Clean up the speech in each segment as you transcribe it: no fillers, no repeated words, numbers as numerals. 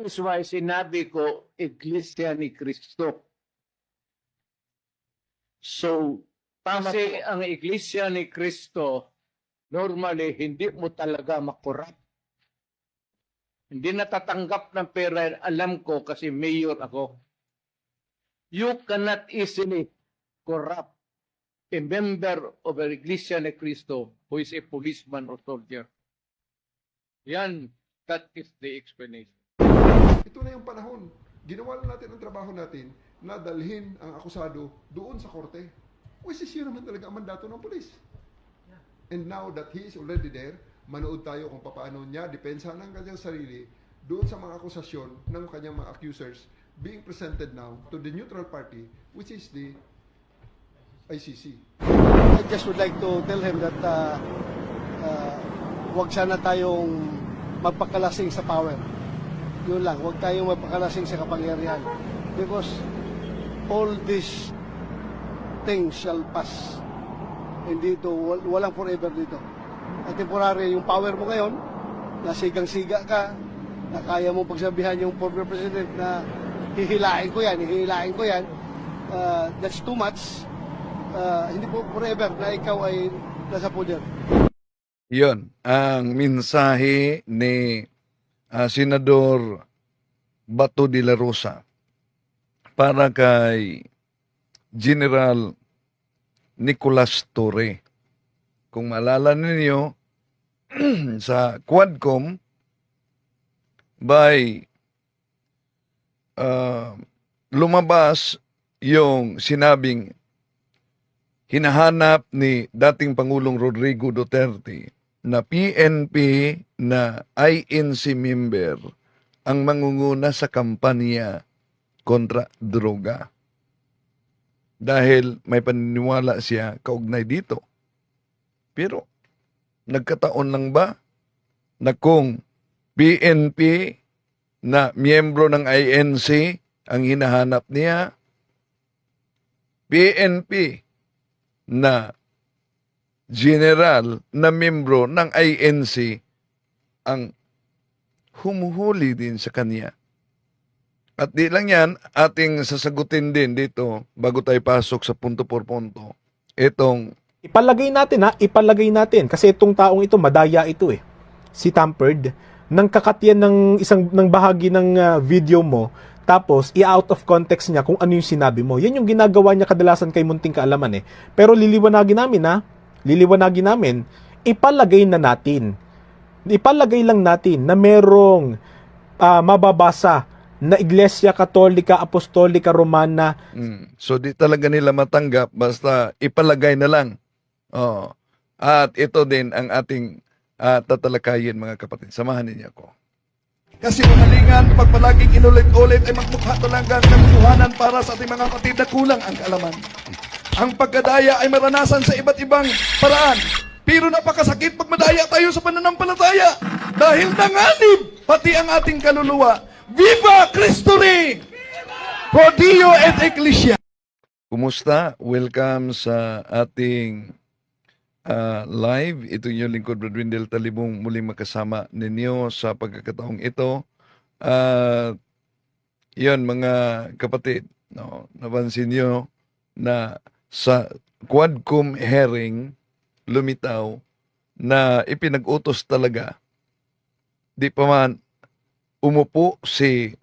That's why sinabi ko, Iglesia ni Cristo. So, kasi ang Iglesia ni Cristo, normally, hindi mo talaga makorap. Hindi natatanggap ng pera, alam ko kasi mayor ako. You cannot easily corrupt a member of an Iglesia ni Cristo who is a policeman or soldier. Yan, that is the explanation. Ito na yung panahon. Ginawa lang natin ang trabaho natin na dalhin ang akusado doon sa korte. Which is yun naman talaga ang mandato ng polis. And now that he is already there, manood tayo kung paano niya depensa ng kanyang sarili doon sa mga akusasyon ng kanyang mga accusers being presented now to the neutral party, which is the ICC. I just would like to tell him that huwag sana tayong magpakalasing sa power. Yun lang, huwag tayong magpakalasing sa kapangyarihan. Because all these things shall pass. Hindi ito, walang forever dito. At temporary, yung power mo ngayon, nasigang-siga ka, na kaya mo pagsabihan yung former president na hihilain ko yan, that's too much. Hindi po forever na ikaw ay nasa poder. Yon ang mensahe ni Senador Bato de la Rosa para kay General Nicolas Torre. Kung maalala ninyo, sa Quadcom by lumabas yung sinabing hinahanap ni dating Pangulong Rodrigo Duterte na PNP na INC member ang mangunguna sa kampanya kontra droga. Dahil may paniniwala siya kaugnay dito. Pero nagkataon lang ba na kung PNP na miyembro ng INC ang hinahanap niya, PNP na general na miyembro ng INC ang humuhuli din sa kanya. At di lang yan, ating sasagutin din dito bago tayo pasok sa punto por punto. Itong Ipalagay natin kasi itong taong ito madaya ito eh. Si Tampered nang kakatyan ng bahagi ng video mo tapos i-out of context niya kung ano yung sinabi mo. Yan yung ginagawa niya kadalasan kay Munting Kaalaman eh. Pero liliwanagin namin, ipalagay lang natin na merong mababasa na Iglesia Katolika Apostolika Romana. So di talaga nila matanggap basta ipalagay na lang. Oh. At ito din ang ating tatalakayin mga kapatid. Samahan ninyo ako. Kasi manalingan, pag palaging inulit-ulit ay magmukha talaga ng katotohanan para sa ating mga kapatid na kulang ang kaalaman. Ang pagkadaya ay maranasan sa iba't ibang paraan. Pero napakasakit pag madaya tayo sa pananampalataya. Dahil nanganib pati ang ating kaluluwa. Viva Cristo Rey! Pro Dio et Ecclesia! Kumusta? Welcome sa ating live. Ito yung lingkod Brad Windel Talibong muling makasama ninyo sa pagkakataong ito. Yun mga kapatid, no, napansin nyo na sa Quadcom hearing lumitaw na ipinag-utos talaga. Di pa man umupo si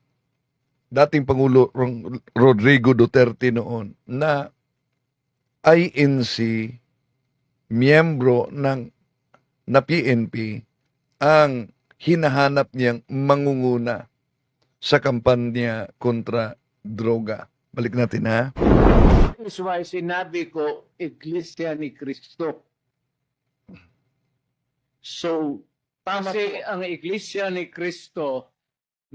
dating Pangulo Rodrigo Duterte noon na INC miyembro na PNP ang hinahanap niyang mangunguna sa kampanya kontra droga. Balik natin ha. That's why sinabi ko, Iglesia ni Cristo. So, kasi ang Iglesia ni Cristo,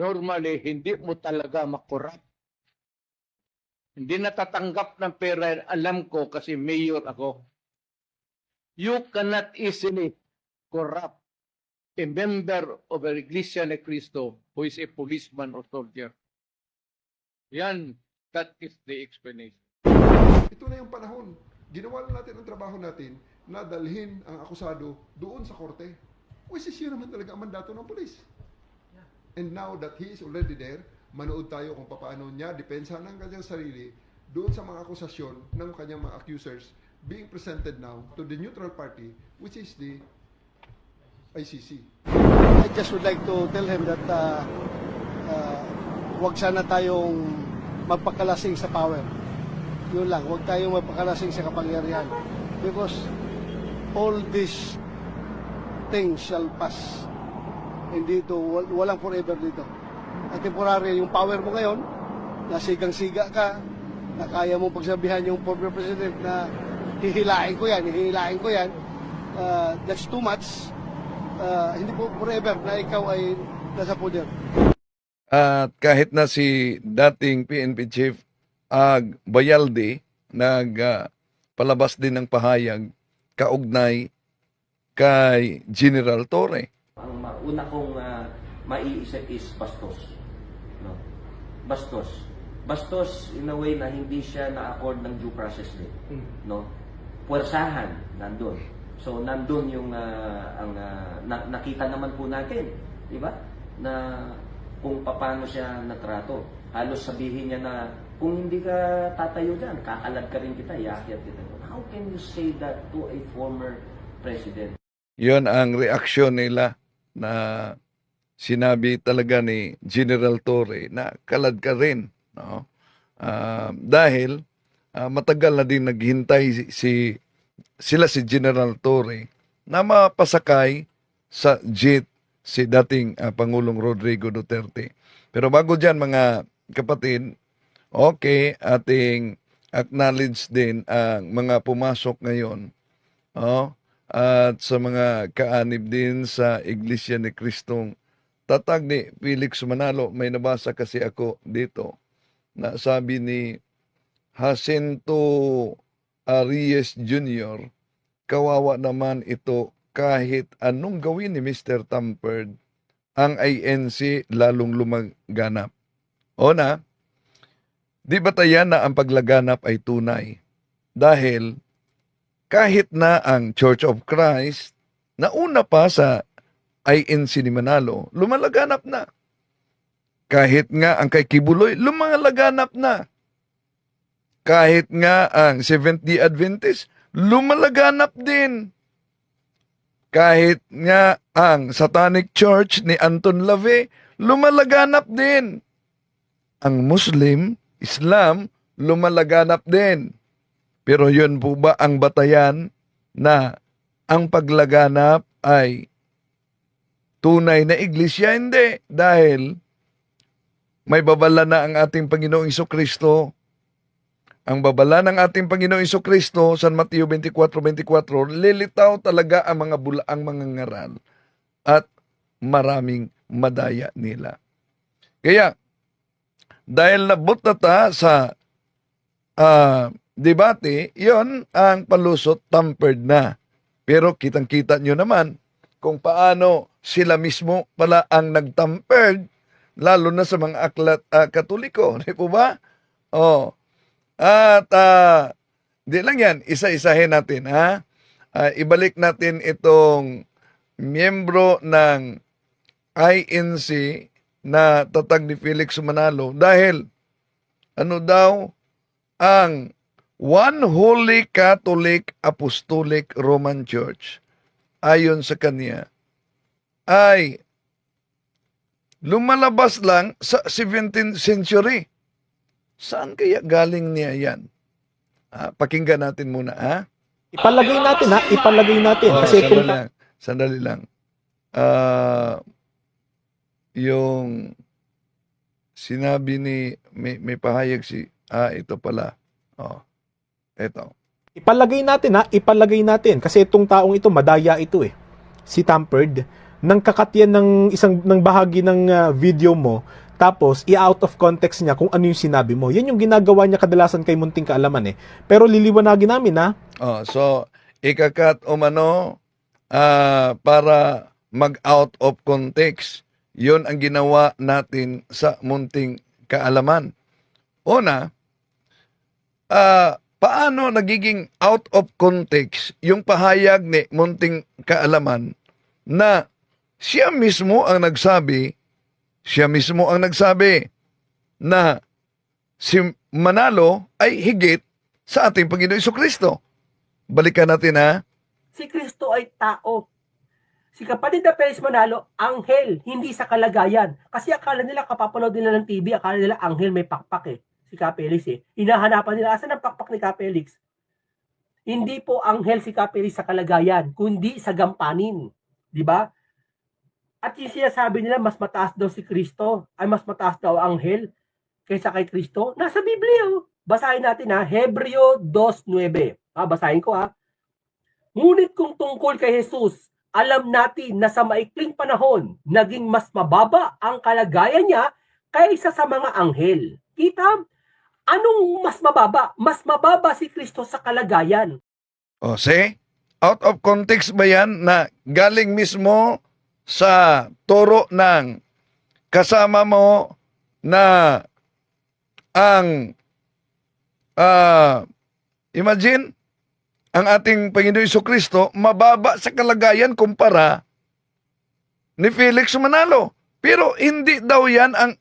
normally, hindi mo talaga makorap. Hindi natatanggap ng pera, alam ko kasi mayor ako. You cannot easily corrupt a member of an Iglesia ni Cristo who is a policeman or soldier. Yan, that is the explanation. Ito na yung panahon. Ginawa lang natin ang trabaho natin na dalhin ang akusado doon sa korte. Which is yun naman talaga ang mandato ng polis. And now that he is already there, manood tayo kung paano niya depensa ng kanyang sarili doon sa mga akusasyon ng kanyang mga accusers being presented now to the neutral party, which is the ICC. I just would like to tell him that wag sana tayong magpakalasing sa power. Yun lang, wag tayong magpakalasing sa kapangyarihan. Because all these things shall pass. Hindi ito, walang forever dito. At temporary, yung power mo ngayon, nasigang-siga ka, na kaya mong pagsabihan yung former president na hihilain ko yan, that's too much. Hindi po forever na ikaw ay nasa poder. At kahit na si dating PNP Chief Bayalde palabas din ng pahayag kaugnay kay General Torre. Ang una kong maiisip is bastos. No? Bastos in a way na hindi siya na-accord ng due process din. No? Puwersahan, nandun. So, nandun yung nakita naman po natin, di ba? Na kung paano siya natrato. Halos sabihin niya na kung hindi ka tatayo dyan, kakalad ka rin kita, iakyat kita. How can you say that to a former president? Yun ang reaksyon nila na sinabi talaga ni General Torre na kalad ka rin. No? Dahil matagal na din naghintay sila si General Torre na mapasakay sa jet si dating Pangulong Rodrigo Duterte. Pero bago dyan mga kapatid, okay, ating acknowledge din ang mga pumasok ngayon. At sa mga kaanib din sa Iglesia ni Kristong Tatag ni Felix Manalo, may nabasa kasi ako dito na sabi ni Jacinto Arias Jr., kawawa naman ito kahit anong gawin ni Mr. Tamperd, ang INC lalong lumaganap. O na, di ba tayan na ang paglaganap ay tunay? Dahil kahit na ang Church of Christ, nauna pa sa INC ni Manalo, lumalaganap na. Kahit nga ang kay Kibuloy, lumalaganap na. Kahit nga ang Seventh-day Adventist, lumalaganap din. Kahit nga ang Satanic Church ni Anton LaVey, lumalaganap din. Ang Muslim, Islam, lumalaganap din. Pero yun po ba ang batayan na ang paglaganap ay tunay na iglesia? Hindi. Dahil may babala na ang ating Panginoong Jesucristo. Ang babala ng ating Panginoong Jesucristo, San Mateo 24:24, lilitaw talaga ang mga bulaang mga ngaral at maraming madaya nila. Kaya, dahil nabot na ta sa debate, yon ang palusot tampered na. Pero kitang-kita nyo naman kung paano sila mismo pala ang nagtampered, lalo na sa mga aklat Katoliko. Di po ba? At di lang yan, isa-isahin natin. Ibalik natin itong miyembro ng INC na tatag ni Felix Manalo dahil ano daw ang One Holy Catholic Apostolic Roman Church, ayon sa kanya, ay lumalabas lang sa 17th century. Saan kaya galing niya yan? Pakinggan natin muna, Ipalagay natin. Kasi sandali lang. Yung sinabi ni, may pahayag ito pala. Ito. Ipalagay natin kasi itong taong ito madaya ito si Tamperd nang kakatyan ng bahagi ng video mo tapos i-out of context niya kung ano yung sinabi mo. Yan yung ginagawa niya kadalasan kay Munting Kaalaman pero liliwanagin namin so ikakat umano para mag-out of context. Yun ang ginawa natin sa Munting Kaalaman. Una, paano nagiging out of context yung pahayag ni Munting Kaalaman na siya mismo ang nagsabi Siya mismo ang nagsabi na si Manalo ay higit sa ating Panginoon Jesucristo. Balikan natin ha. Si Kristo ay tao. Si kapatid na Felix Manalo, anghel, hindi sa kalagayan. Kasi akala nila, kapapanood nila ng TV, akala nila anghel may pakpak eh. Si Felix eh. Hinahanapan nila, asan ang pakpak ni Felix? Hindi po anghel si Felix sa kalagayan, kundi sa gampanin. Di ba? At yung sinasabi nila, mas mataas daw si Kristo, ay mas mataas daw anghel kaysa kay Kristo. Nasa Biblia oh. Basahin natin ha, Hebreo 2:9. Basahin ko ha. Ngunit kung tungkol kay Jesus, alam natin na sa maikling panahon, naging mas mababa ang kalagayan niya kaysa sa mga anghel. Kita? Anong mas mababa? Mas mababa si Kristo sa kalagayan. O, see? Out of context ba yan na galing mismo sa turo ng kasama mo na ang imagine ang ating Panginoon Jesucristo mababa sa kalagayan kumpara ni Felix Manalo. Pero hindi daw yan ang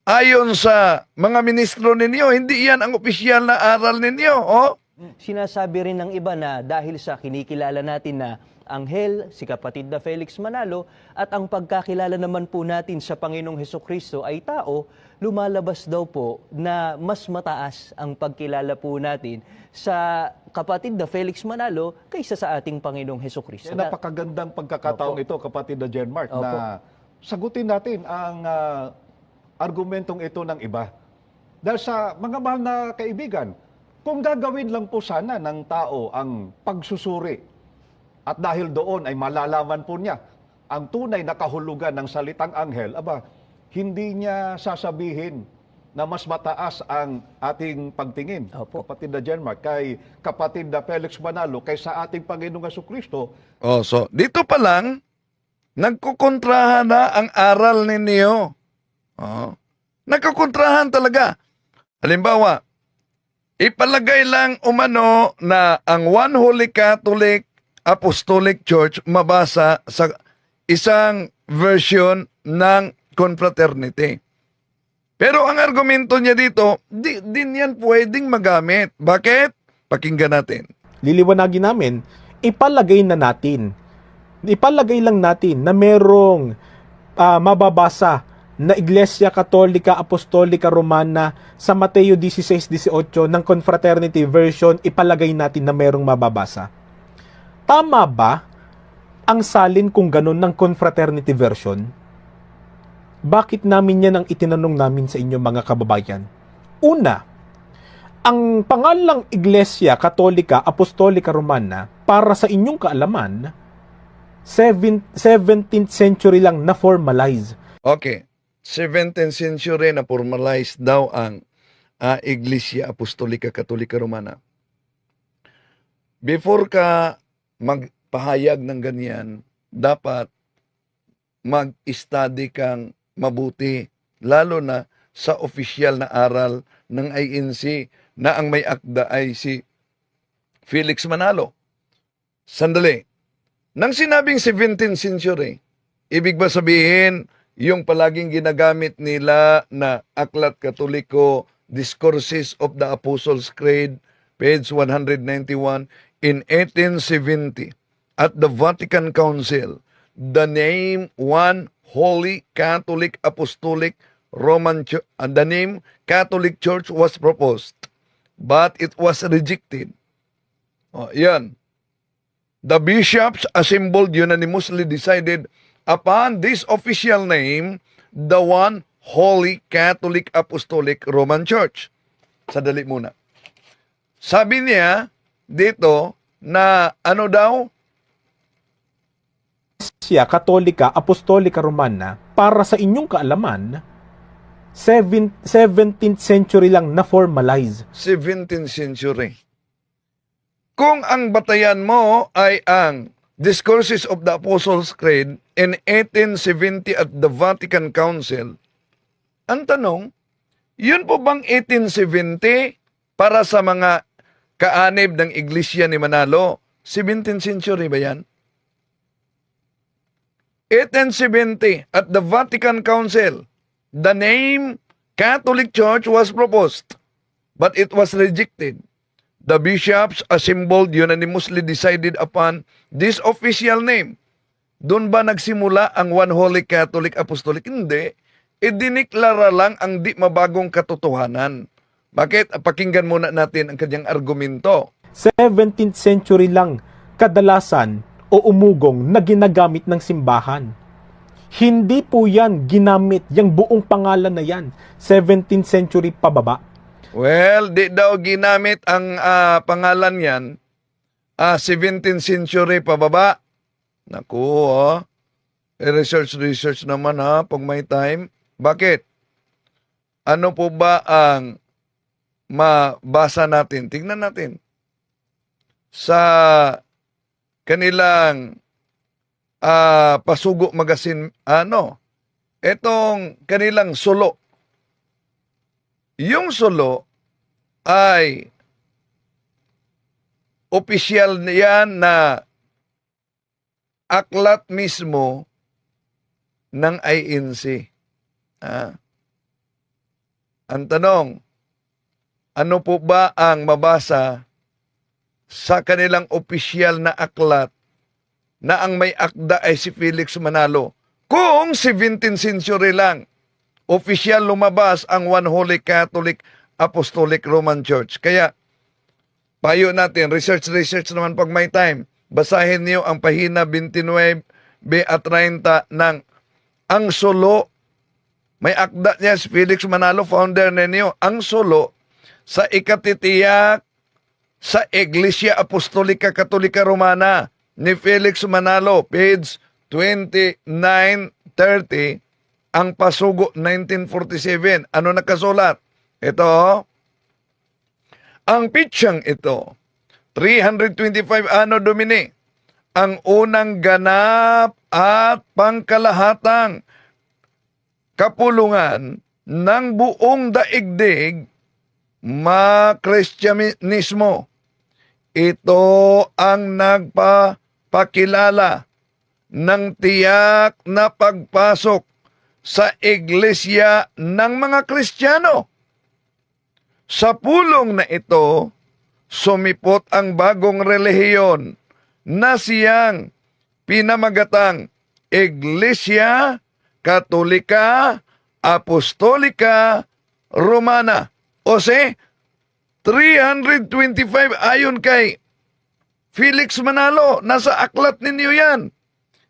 ayon sa mga ministro ninyo, hindi yan ang opisyal na aral ninyo. Oh? Sinasabi rin ng iba na dahil sa kinikilala natin na anghel, si kapatid na Felix Manalo, at ang pagkakilala naman po natin sa Panginoong Hesukristo ay tao, lumalabas daw po na mas mataas ang pagkilala po natin sa kapatid na Felix Manalo kaysa sa ating Panginoong Hesukristo. Napakagandang pagkakataong ito, kapatid na Jenmark, na sagutin natin ang argumentong ito ng iba. Dahil sa mga mahal na kaibigan, kung gagawin lang po sana ng tao ang pagsusuri, at dahil doon ay malalaman po niya ang tunay na kahulugan ng salitang anghel, hindi niya sasabihin na mas mataas ang ating pagtingin, kapatid na Jenmark, kay kapatid na Felix Manalo kaysa ating Panginoong Jesucristo. Oh, so dito pa lang, nagkukontrahan na ang aral ninyo. Oh, nagkukontrahan talaga. Halimbawa, ipalagay lang umano na ang One Holy Catholic Apostolic Church mabasa sa isang version ng confraternity. Pero ang argumento niya dito, din yan pwedeng magamit. Bakit? Pakinggan natin. Liliwanagin namin, ipalagay lang natin na merong mababasa na Iglesia Katolika Apostolika Romana sa Mateo 16:18 ng confraternity version, ipalagay natin na merong mababasa. Tama ba ang salin kung ganun ng confraternity version? Bakit namin yan ang itinanong namin sa inyo mga kababayan? Una, ang pangalang Iglesia Katolika Apostolika Romana, para sa inyong kaalaman, 17th century lang na-formalize. Okay, 17th century na formalize daw ang Iglesia Apostolika Katolika Romana. Before ka magpahayag ng ganyan, dapat mag-study kang mabuti, lalo na sa opisyal na aral ng INC na ang may akda ay si Felix Manalo. Sandali. Nang sinabing 17th century, ibig ba sabihin yung palaging ginagamit nila na Aklat Katoliko, Discourses of the Apostles' Creed, page 191, in 1870, at the Vatican Council, the name One Holy Catholic Apostolic Roman Church, the name Catholic Church was proposed, but it was rejected. Yan. The bishops assembled unanimously decided upon this official name, the One Holy Catholic Apostolic Roman Church. Sadali muna. Sabi niya dito na ano daw? Iglesia Katolika Apostolika Romana, para sa inyong kaalaman, 17th century lang na-formalize. 17th century. Kung ang batayan mo ay ang Discourses of the Apostles' Creed in 1870 at the Vatican Council, ang tanong, yun po bang 1870 para sa mga kaanib ng Iglesia ni Manalo? 17th century ba yan? 1870, at the Vatican Council, the name Catholic Church was proposed, but it was rejected. The bishops assembled unanimously decided upon this official name. Doon ba nagsimula ang One Holy Catholic Apostolic? Hindi. Idiniklara lang ang di mabagong katotohanan. Bakit? Pakinggan muna natin ang kanyang argumento. 17th century lang kadalasan o umugong na ginagamit ng simbahan. Hindi po yan ginamit, yung buong pangalan na yan, 17th century pababa. Well, di daw ginamit ang pangalan yan 17th century pababa. Naku, research naman pag may time. Bakit? Ano po ba ang mabasa natin? Tingnan natin. Sa kanilang Pasugo Magazine, etong kanilang sulo. Yung sulo ay opisyal yan na aklat mismo ng INC. Ang tanong, ano po ba ang mabasa sa kanilang opisyal na aklat na ang may akda ay si Felix Manalo? Kung 17th century lang, opisyal lumabas ang One Holy Catholic Apostolic Roman Church. Kaya, payo natin, research naman pag may time. Basahin niyo ang pahina 29 at 30 ng Ang Sulo. May akda niya si Felix Manalo, founder ninyo. Ang Sulo sa ikatitiyak sa Iglesia Apostolica Katolika Romana ni Felix Manalo, page 2930, ang Pasugo 1947. Ano nakasulat? Ito, ang pitsang ito, 325 Anno Domini, ang unang ganap at pangkalahatang kapulungan ng buong daigdig ma-Kristyanismo. Ito ang nagpapakilala ng tiyak na pagpasok sa iglesia ng mga Kristiyano. Sa pulong na ito, sumipot ang bagong relihiyon na siyang pinamagatang Iglesia Katolika Apostolika Romana. O 325 ayon kay Felix Manalo, nasa aklat ninyo yan.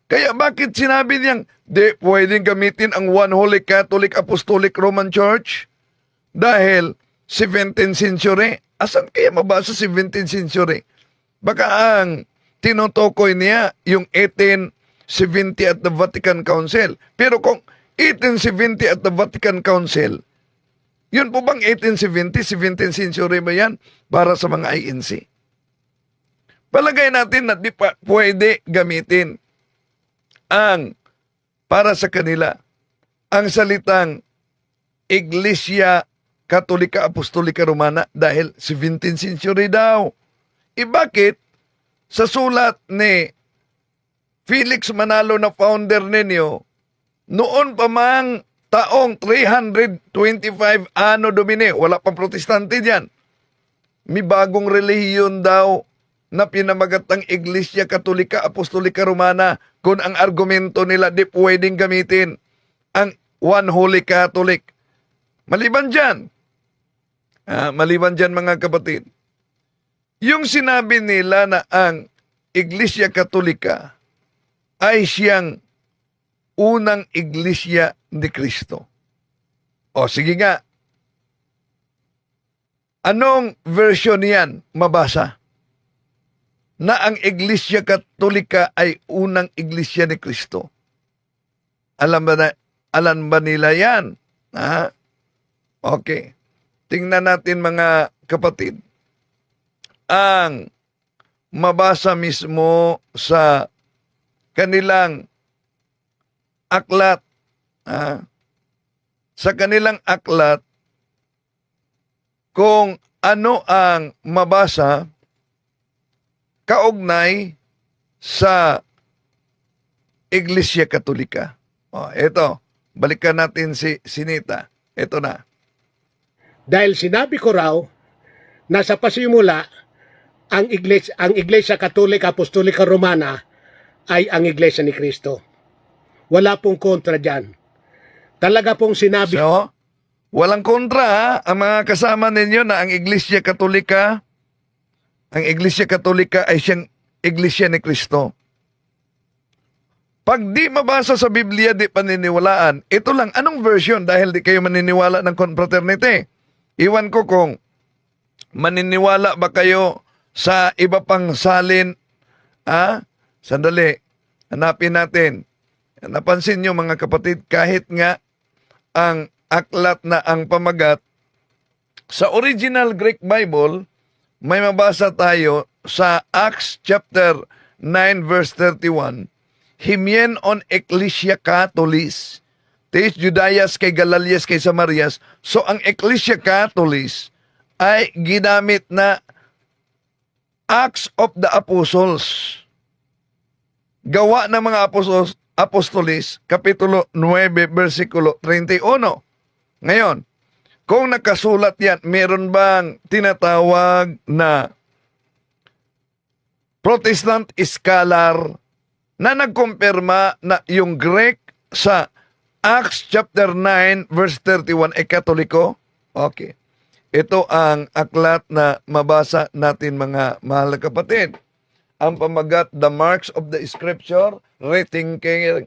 Kaya bakit sinabi niyang di pwedeng gamitin ang One Holy Catholic Apostolic Roman Church? Dahil 17th century. Asan kaya mabasa 17th century? Baka ang tinutukoy niya yung 1870 at the Vatican Council. Pero kung 1870 at the Vatican Council, yun po bang 1870, 17th century ba yan para sa mga INC? Palagay natin na di pa pwede gamitin ang para sa kanila ang salitang Iglesia Katolika Apostolika Romana dahil 17th century daw. Bakit sa sulat ni Felix Manalo na founder ninyo, noon pa mang taong 325 Anno Domini, wala pang protestante diyan, may bagong relihiyon daw na pinamagatang Iglesia Katolika Apostolika Romana, kung ang argumento nila di pwedeng gamitin ang One Holy Catholic. Maliban dyan mga kapatid, yung sinabi nila na ang Iglesia Katolika ay siyang unang Iglesia ni Kristo. O sige nga, anong version yan mabasa? Na ang Iglesia Katolika ay unang Iglesia ni Kristo. Alam ba nila yan? Okay. Tingnan natin mga kapatid. Ang mabasa mismo sa kanilang aklat, sa kanilang aklat, kung ano ang mabasa kaugnay sa Iglesia Katolika. Ito, balikan natin si Sinita. Ito na. Dahil sinabi ko raw na sa pasimula ang Iglesia Katolika Apostolika Romana ay ang Iglesia ni Kristo. Wala pong kontra dyan. Talaga pong sinabi... So, walang kontra ha? Ang mga kasama ninyo na ang Iglesia Katolika ay siyang Iglesia ni Kristo. Pag di mabasa sa Biblia, di paniniwalaan. Ito lang, anong version? Dahil di kayo maniniwala ng confraternity. Iwan ko kung maniniwala ba kayo sa iba pang salin. Sandali, hanapin natin. Napansin nyo mga kapatid, kahit nga ang aklat na ang pamagat, sa original Greek Bible, may mabasa tayo sa Acts chapter 9 verse 31, Himien on Ecclesia Catholis, Teis Judaias kay Galalias kay Samarias. So ang Ecclesia Catholis ay ginamit na Acts of the Apostles. Gawa ng mga Apostolis, Kapitulo 9, versikulo 31. Ngayon, kung nakasulat yan, meron bang tinatawag na Protestant scholar na nagkumpirma na yung Greek sa Acts chapter 9 verse 31 ay Katoliko? Okay. Ito ang aklat na mabasa natin mga mahal na kapatid. Ang pamagat, The Marks of the Scripture, Rethinking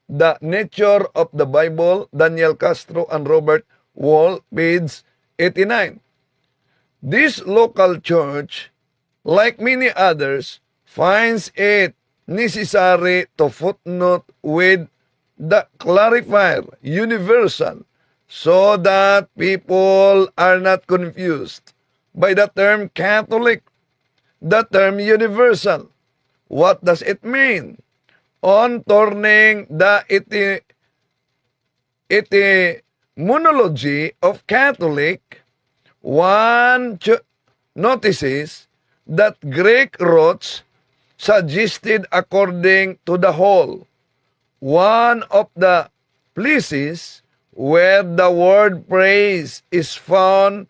the Nature of the Bible, Daniel Castro and Robert Wall, page 89. This local church, like many others, finds it necessary to footnote with the clarifier universal so that people are not confused by the term Catholic, the term universal. What does it mean? On turning the etymology of Catholic, one notices that Greek roots suggested according to the whole. One of the places where the word praise is found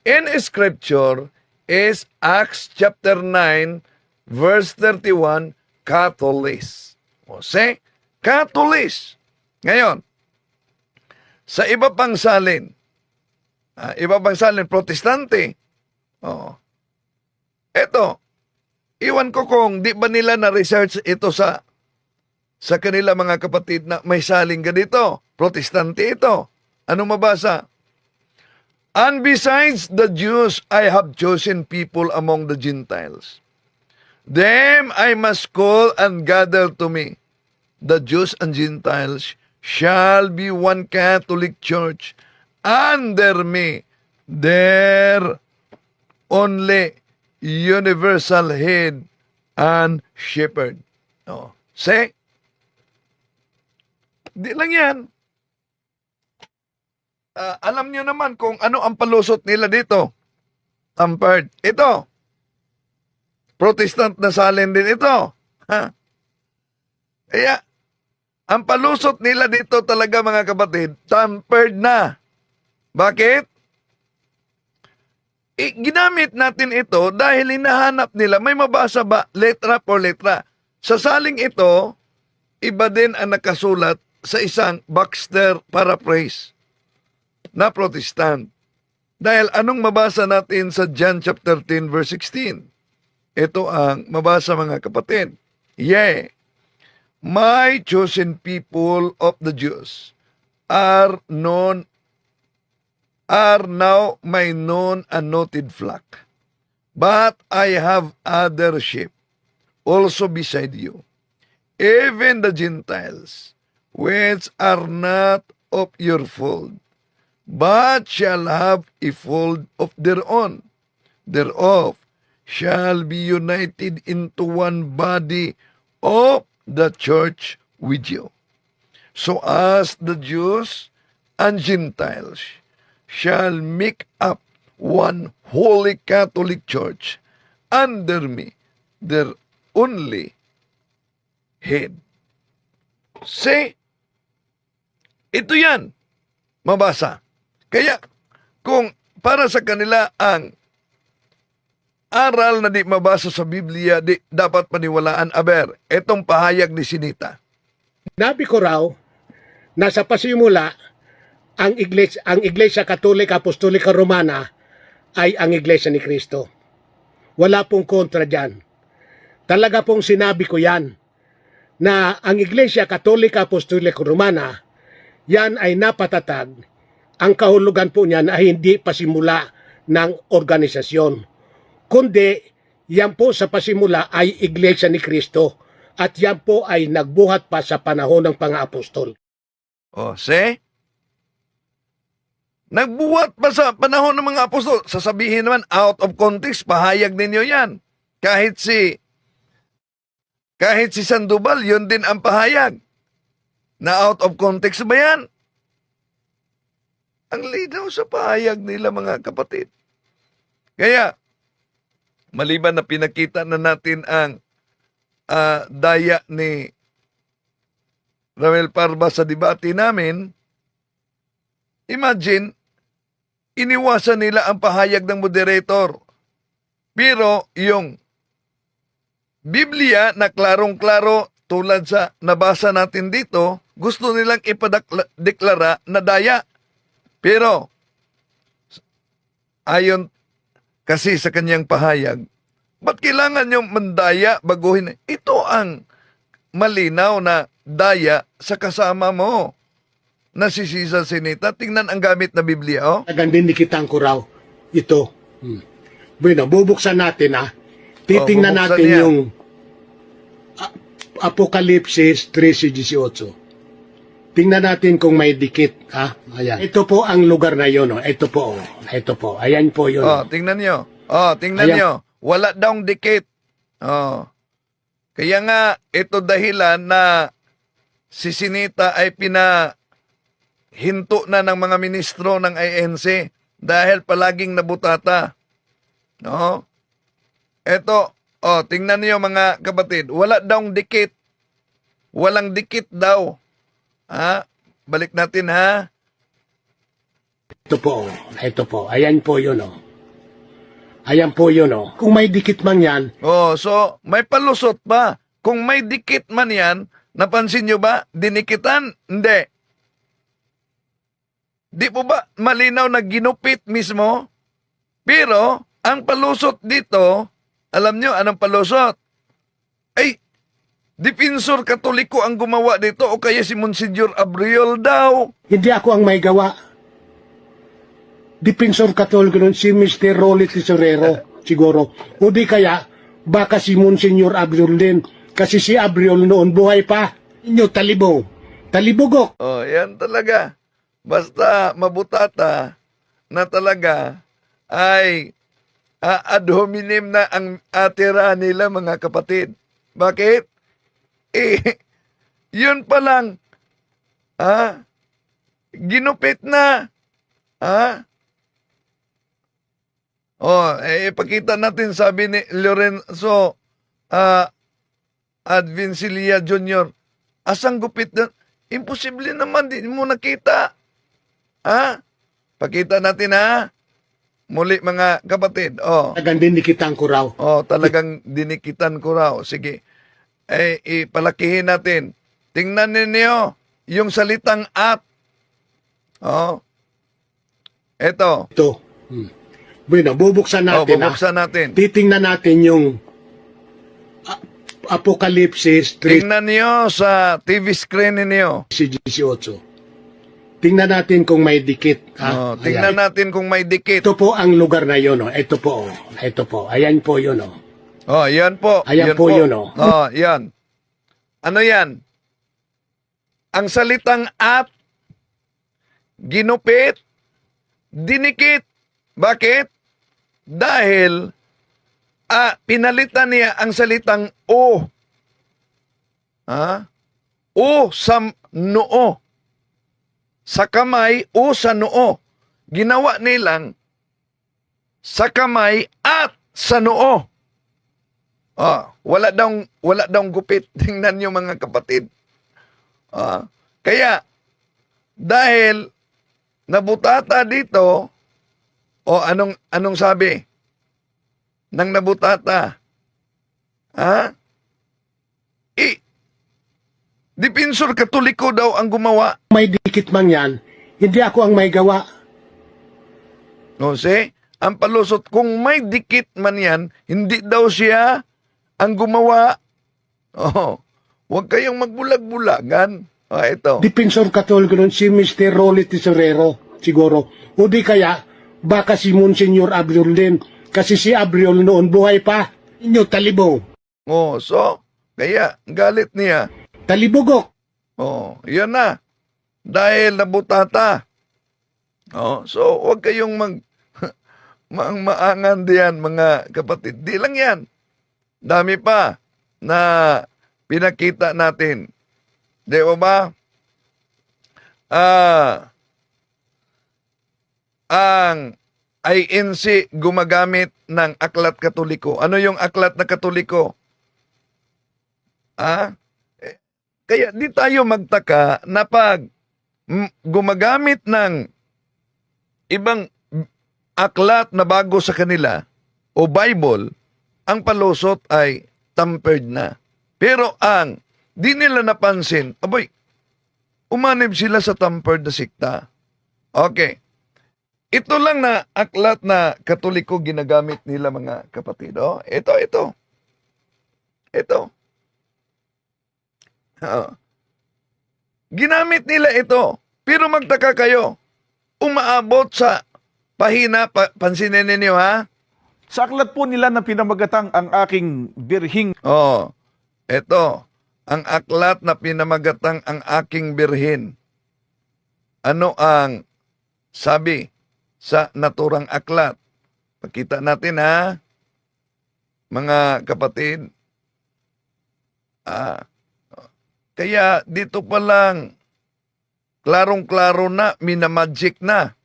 in Scripture is Acts chapter 9, verse 31, Catholis. O say, Catholis. Ngayon, sa iba pang salin, Protestante, eto, iwan ko kung di ba nila na-research ito sa kanila mga kapatid na may saling ganito. Protestante ito. Anong mabasa? And besides the Jews, I have chosen people among the Gentiles. Them I must call and gather to me. The Jews and Gentiles shall be one Catholic church under me, their only universal head and shepherd. Say, di lang yan. Alam nyo naman kung ano ang palusot nila dito. Tampered. Ito. Protestant na salin din ito. Kaya, ang palusot nila dito talaga mga kapatid, tampered na. Bakit? Ginamit natin ito dahil hinahanap nila, may mabasa ba letra por letra. Sa saling ito, iba din ang nakasulat sa isang Baxter paraphrase na Protestant. Dahil anong mabasa natin sa John chapter 10 verse 16? Ito ang mabasa mga kapatid. Yea, my chosen people of the Jews are now my known and noted flock. But I have other sheep also beside you, even the Gentiles, which are not of your fold, but shall have a fold of their own. Thereof shall be united into one body of the church with you. So as the Jews and Gentiles shall make up one holy Catholic church under me, their only head. See? Ito yan. Mabasa. Kaya, kung para sa kanila ang aral na di mabasa sa Biblia, di dapat paniwalaan. Aber, itong pahayag ni Sinita. Sinabi ko raw na sa pasimula ang Iglesia Katolika Apostolika Romana ay ang Iglesia ni Kristo. Wala pong kontra dyan. Talaga pong sinabi ko yan na ang Iglesia Katolika Apostolika Romana yan ay napatatag. Ang kahulugan po niyan ay hindi pasimula ng organisasyon, kundi yan po sa pasimula ay Iglesia ni Kristo at yan po ay nagbuhat pa sa panahon ng pang-apostol. O, see? Nagbuhat pa sa panahon ng mga apostol. Sasabihin naman, out of context, pahayag ninyo yan. Kahit si Sandoval, yun din ang pahayag. Na out of context ba yan? Ang linaw sa pahayag nila, mga kapatid. Kaya, maliban na pinakita na natin ang daya ni Ramel Parva sa debate namin, imagine, iniwasan nila ang pahayag ng moderator. Pero yung Biblia na klarong-klaro tulad sa nabasa natin dito, gusto nilang ipadeklara na daya. Pero, ayon kasi sa kanyang pahayag, ba't kailangan yung mandaya baguhin? Ito ang malinaw na daya sa kasama mo na si Cesar Sinita. Tingnan ang gamit na Biblia, oh. Nagandinikitan ko raw ito. Bueno, bubuksan natin Titingnan bubuksan natin niya. yung Apokalipsis 13:18. Tingnan natin kung may dikit. Ayan. Ito po ang lugar na yun. Ito po. Ito po. Ayan po yun. Tingnan nyo. Tingnan Ayan. nyo. Wala daw dikit. Kaya nga, ito dahilan na si Sinita ay pinahinto na ng mga ministro ng INC dahil palaging nabutata. No? Ito, tingnan niyo mga kapatid, wala daw dikit. Walang dikit daw. Balik natin Ito po. Ito po. Ayan po yun. Ayan po yun. Kung may dikit man yan, so may palusot pa. Kung may dikit man yan, napansin nyo ba? Dinikitan? Hindi. Di po ba malinaw na ginupit mismo? Pero, ang palusot dito, alam nyo anong palusot? Ay, Depinsor Katoliko ang gumawa dito o kaya si Monsignor Abriol daw. hindi ako ang may gawa. Depinsor Katoliko nun, si Mr. Rolly Tesorero, siguro. O di kaya, baka si Monsignor Abriol din. Kasi si Abriol noon buhay pa. Inyo, talibugok. Yan talaga. Basta mabutata na talaga ay ad hominem na ang atira nila, mga kapatid. Bakit? Yun pa lang. Ginupit na. Ipakita natin, sabi ni Lorenzo Advincilia Jr., asang gupit na? Imposible naman, di mo nakita. Pakita natin, muli, mga kapatid. Talagang dinikitan ko raw. Talagang dinikitan ko raw. Sige. Ipalakihin natin. Tingnan ninyo yung salitang at. Ito. Bueno, bubuksan natin. Bubuksan natin. Titingnan natin yung Apokalipsis 3:18. Tingnan niyo sa TV screen ninyo. Tingnan natin kung may dikit. Tingnan natin kung may dikit. Ito po ang lugar na yun. Ito po. Ito po. Ayan po yun. Yan po. Ayan po yun. Yan. Ano yan? Ang salitang at, ginupit, dinikit. Bakit? Dahil pinalitan niya ang salitang o. O sa noo. Sa kamay o sa noo. Ginawa nilang sa kamay at sa noo. Wala daw gupit. Tingnan niyo, mga kapatid. Kaya, dahil nabutata dito, o anong sabi ng nabutata? Depinsor Katoliko daw ang gumawa. May dikit man yan, hindi ako ang may gawa. No, ang palusot, kung may dikit man yan, hindi daw siya ang gumawa. Huwag kayong magbulag-bulagan. Ito. Depinsor Katoliko nun si Mr. Rolly Tesorero, siguro. O di kaya, baka si Monsignor Abriol din. Kasi si Abriol noon buhay pa. Inyo talibong. Kaya galit niya. Talibugok. Yan na. Dahil nabutata. Huwag kayong maangan diyan, mga kapatid. Di lang yan. Dami pa na pinakita natin. Di ba? Ang INC gumagamit ng aklat Katoliko. Ano yung aklat na Katoliko? Kaya di tayo magtaka na pag gumagamit ng ibang aklat na bago sa kanila o Bible, ang palusot ay tampered na. Pero ang di nila napansin, umanib sila sa tampered na sikta. Okay. Ito lang na aklat na Katoliko ginagamit nila, mga kapatid. Ito. Ginamit nila ito. Pero magtaka kayo, umaabot sa pahina, pansinin ninyo ha? Sa aklat po nila na pinamagatang ang aking birhing. Ito. Ang aklat na pinamagatang ang aking birhin. Ano ang sabi sa naturang aklat? Pakita natin ha, mga kapatid. Kaya dito pa lang, klarong-klaro na, minamagic na.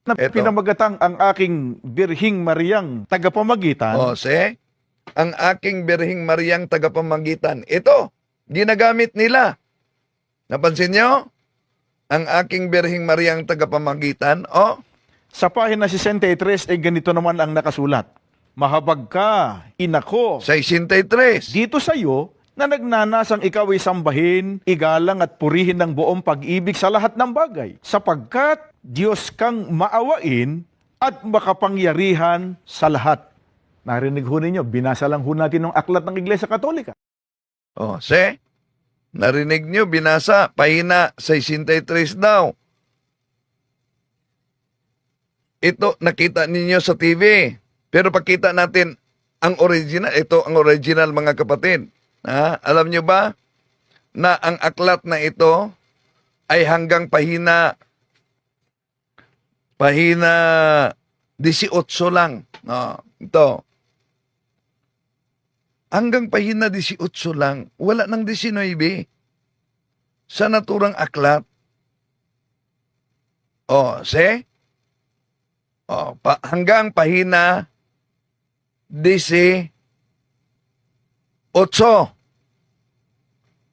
Pinamagatang ang aking birhing Mariang tagapamagitan. Ang aking birhing Mariang tagapamagitan. Ito, ginagamit nila. Napansin nyo? Ang aking birhing Mariang tagapamagitan. Sa pahina 63 ay ganito naman ang nakasulat. Mahabag ka, inako. 63. Dito sa iyo, na nagnanasang ikaw ay sambahin, igalang at purihin ng buong pag-ibig sa lahat ng bagay. Sapagkat Diyos kang maawain at makapangyarihan sa lahat. Narinig ho ninyo, binasa lang ho natin ng aklat ng Iglesia Katolika. Narinig nyo, binasa, pahina 63 daw. Ito, nakita ninyo sa TV. Pero pakita natin ang original. Ito ang original, mga kapatid. Alam nyo ba na ang aklat na ito ay hanggang pahina 18 lang. Ito. Hanggang pahina 18 lang. Wala ng 19 sa naturang aklat. Hanggang pahina 18.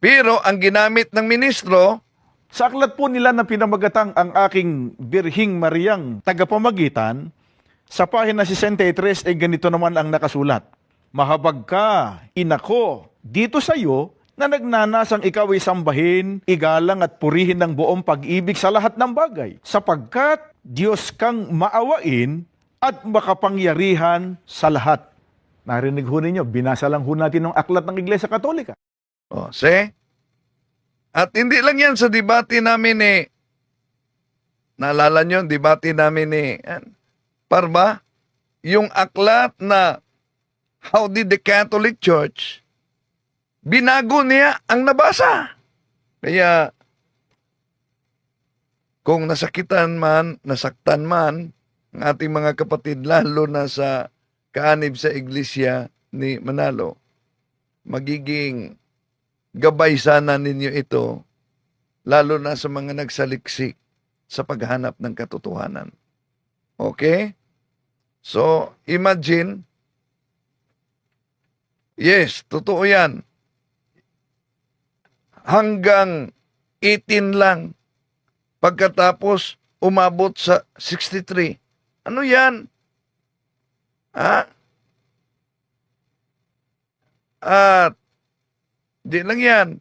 Pero ang ginamit ng ministro, sa aklat po nila na pinamagatang ang aking birhing Mariang tagapamagitan, sa pahina 63 ay ganito naman ang nakasulat. Mahabag ka, inako, dito sa iyo, na nagnanasang ikaw ay sambahin, igalang at purihin ng buong pag-ibig sa lahat ng bagay, sapagkat Diyos kang maawain at makapangyarihan sa lahat. Narinig ho ninyo, binasa lang ho natin ng aklat ng Iglesia Katolika. At hindi lang yan sa debate namin naalala nyo, debate namin Parba, yung aklat na How did the Catholic Church, binago niya ang nabasa. Kaya, kung nasaktan man ang ating mga kapatid, lalo na sa kaanib sa iglesia ni Manalo, magiging gabay sana ninyo ito, lalo na sa mga nagsaliksik sa paghanap ng katotohanan. Okay? So, imagine, yes, totoo yan. hanggang 18 lang. Pagkatapos, umabot sa 63. Ano yan? Ha? At di lang yan.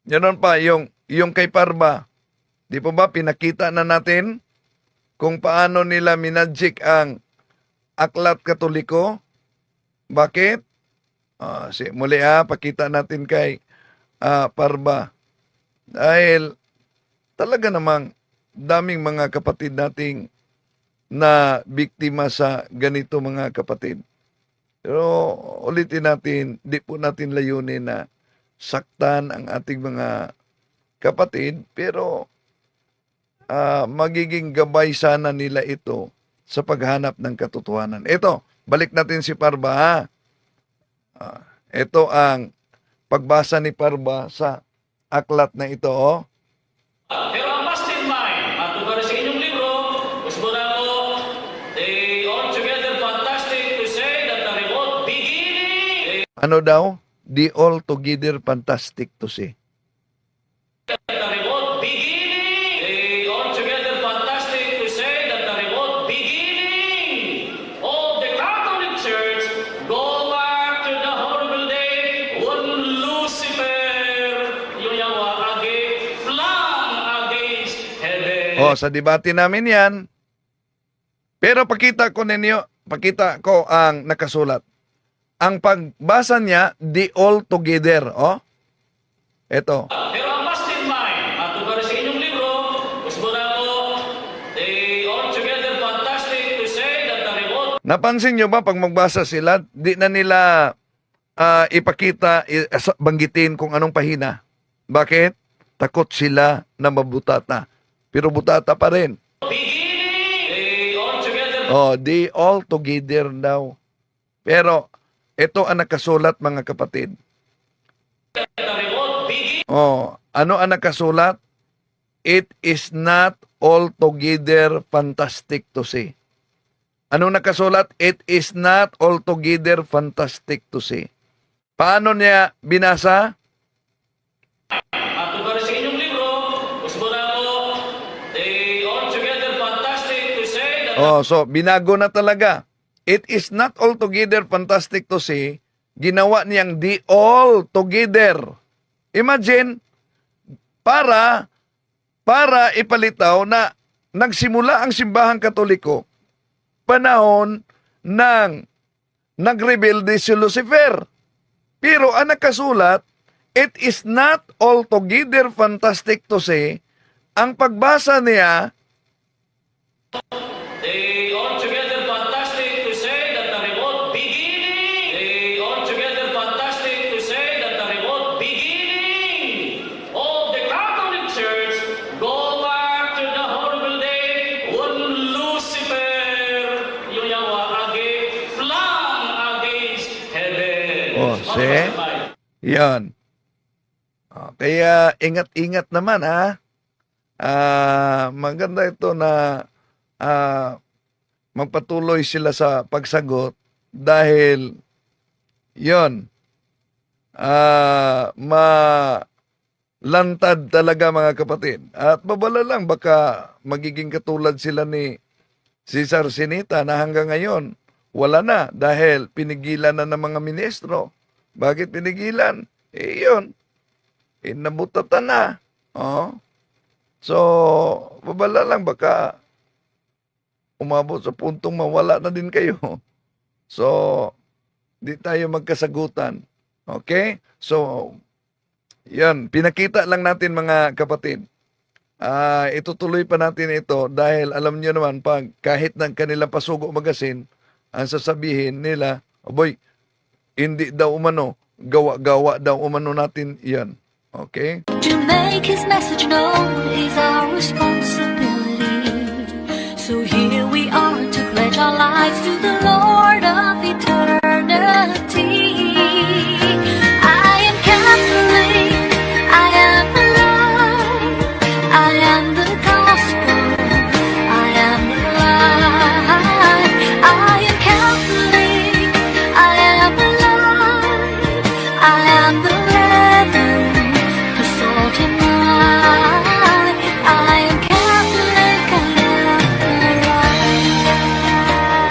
Ganon pa, yung kay Parba. Di po ba pinakita na natin kung paano nila minadjik ang Aklat Katoliko? Bakit? Muli pakita natin kay Parba. Dahil talaga namang daming mga kapatid nating na biktima sa ganito mga kapatid. Pero ulitin natin, di po natin layunin na saktan ang ating mga kapatid, pero magiging gabay sana nila ito sa paghanap ng katotohanan. Ito, balik natin si Parba, ha? Ito ang pagbasa ni Parba sa aklat na ito, oh. Pero ang mastermind, matubari sa inyong libro, gusto na ko, they altogether fantastic to say that the remote beginning, Ano daw? The altogether fantastic to say. the remote beginning, they altogether fantastic to say that the remote beginning of the Catholic Church go back to the horrible day when Lucifer, yung yawa again, flung against heaven. Sa debate namin yan. Pero pakita ko ang nakasulat. Ang pagbasa niya, the altogether, oh. Ito. Pero ang mastermind, matubari sa inyong libro, gusto na ko, they altogether fantastic to say that the remote Napansin nyo ba pag magbasa sila, di na nila ipakita, banggitin kung anong pahina. Bakit? Takot sila na mabutata. Pero butata pa rin. beginning, they altogether Di all together daw. Pero ito ang nakasulat mga kapatid. the remote beginning, Ano ang nakasulat? It is not altogether fantastic to say. Ano nakasulat? It is not altogether fantastic to say. Paano niya binasa? matubari sa inyong libro, gusto na ko, they altogether fantastic to say that So binago na talaga. It is not altogether fantastic to say, ginawa niyang the all together. Imagine, para ipalitaw na nagsimula ang simbahang Katoliko panahon ng nagrebelde si Lucifer. Pero ang nakasulat, it is not altogether fantastic to say, ang pagbasa niya, they altogether fantastic to say that the remote beginning, they altogether fantastic to say that the remote beginning of the Catholic Church go back to the horrible day when Lucifer, yung yawa again, flung against heaven. see? Yan. Kaya ingat-ingat naman, ha? Maganda ito na magpatuloy sila sa pagsagot dahil yon malantad talaga mga kapatid. At babala lang baka magiging katulad sila ni Cesar Sinita na hanggang ngayon wala na dahil pinigilan na ng mga ministro. Bakit pinigilan? Yun. Nabutatan na. So, babala lang baka umabot sa puntong mawala na din kayo. So, di tayo magkasagutan. Okay? So, yan. Pinakita lang natin mga kapatid. Itutuloy pa natin ito dahil alam nyo naman, pag kahit ng kanilang Pasugo Magazine, ang sasabihin nila, aboy, hindi daw umano, gawa-gawa daw umano natin yan. Okay? To make his message known, he's our